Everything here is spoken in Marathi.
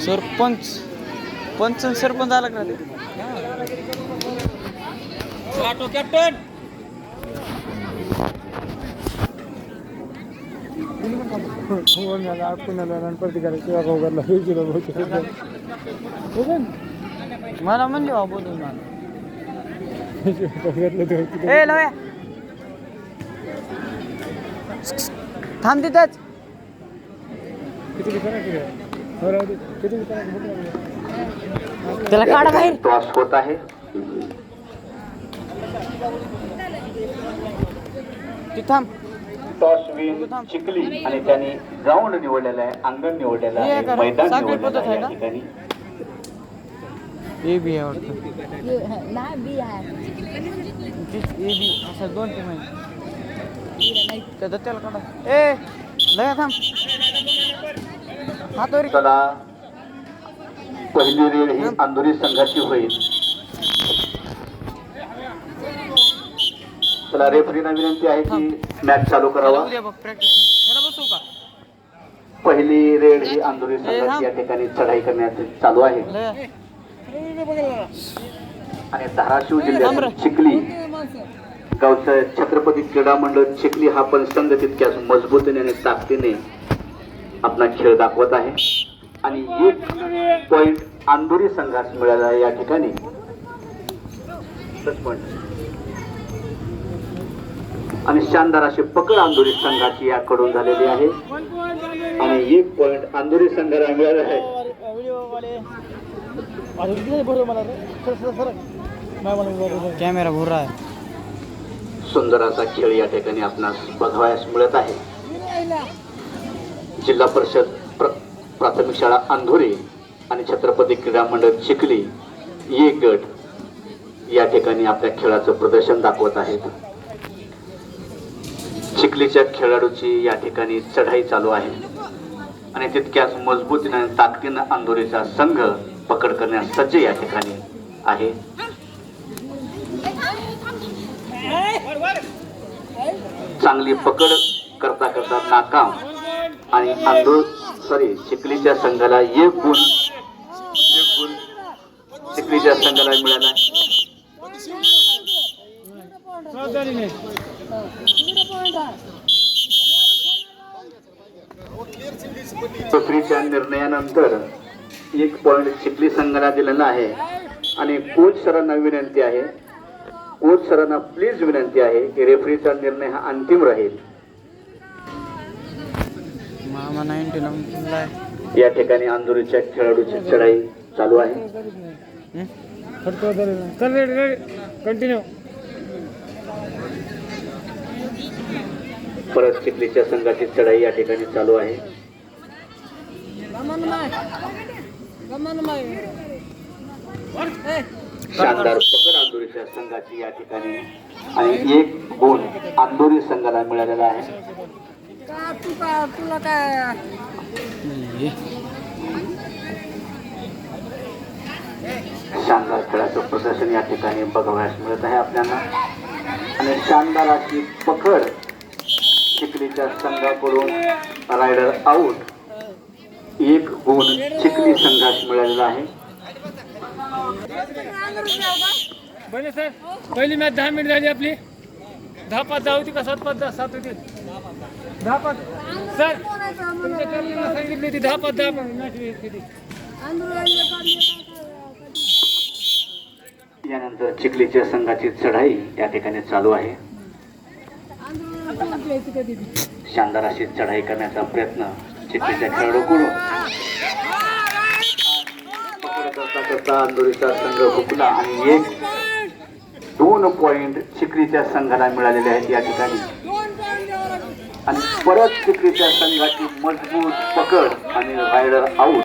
सरपंच पंच सरपंच आला का कॅप्टन मला म्हणले बा बोलून थांब तिथंच त्याला काढा बाहेर टॉस होत आहे थांब टॉस विन चिखली आणि त्यांनी ग्राउंड निवडलेलं आहे अंगण निवडलेलं आहे मैदान निवडलेलं आहे या ठिकाणी ए बी आहे वाटतं ए बी असं दोन टीम आहे त्याला काढा ए लगा थांब हातवर चला पहिली रेड ही अंधुरी संघाची होईल चला रेफरीना विनंती आहे की मॅच चालू करावा पहिली रेड ही अंधुरी संघाची या ठिकाणी चढाई करण्याची चालू आहे आणि धाराशिव जिल्ह्यात चिखली गावचं छत्रपती क्रीडा मंडळ चिखली हा पण संघ तितक्याच मजबूतीने आणि ताकदीने आपला खेळ दाखवत आहे आणि 1 पॉइंट अंधुरी संघास मिळाला आहे या ठिकाणी आणि शानदार अशी पकड अंधुरी संघाची याकडून झालेली आहे आणि 1 पॉइंट अंधुरी संघाला मिळाला आहे कॅमेरा भोर आहे सुंदर असा खेळ या ठिकाणी आपणास बघावयास मिळत आहे जिल्हा परिषद प्राथमिक शाळा अंधुरी आणि छत्रपती क्रीडा मंडळ चिखली 1 गट या ठिकाणी आपल्या खेळाचं प्रदर्शन दाखवत आहेत चिखलीच्या खेळाडूची या ठिकाणी चढाई चालू आहे आणि तितक्याच मजबूतीने आणि ताकदीनं अंधुरीचा संघ पकड करण्यास सज्ज या ठिकाणी आहे चांगली पकड करता करता नाकाम आणि चिखलीच्या संघाला 1 गुण चिखलीच्या संघाला मिळाला रेफरीच्या निर्णयानंतर 1 पॉइंट चिखली संघाला दिलेला आहे आणि कोच सरांना विनंती आहे कोच सरांना प्लीज विनंती आहे की रेफरीचा निर्णय हा अंतिम राहील या ठिकाणी अंधुरीच्या खेळाडूची चढाई चालू आहे परत चिखलीच्या संघाची चढाई या ठिकाणी चालू आहे शानदार पकड अंधुरीच्या संघाची या ठिकाणी आणि 1 गुण अंधुरी संघाला मिळालेला आहे शानदार खेळाचं प्रदर्शन या ठिकाणी बघावयास मिळत आहे आपल्याला आणि शानदार अशी पकड चिखलीच्या संघाकडून रायडर आउट 1 गुण चिखली संघास मिळालेला आहे पहिली मॅच 10 मिनिट झाली आपली 10-5 जाऊ होती का 7-5 होती 10-5 सर सांगितली होती 10-5 यानंतर चिखलीच्या संघाची चढाई या ठिकाणी चालू आहे शानदार अशी चढाई करण्याचा प्रयत्न चिखलीच्या खेळाडूकडून करता करता अंधुरीचा संघ हुकला आणि 2 पॉइंट चिखलीच्या संघाला मिळालेले आहेत या ठिकाणी आणि परत चिखलीच्या संघाची मजबूत पकड आणि रायडर आउट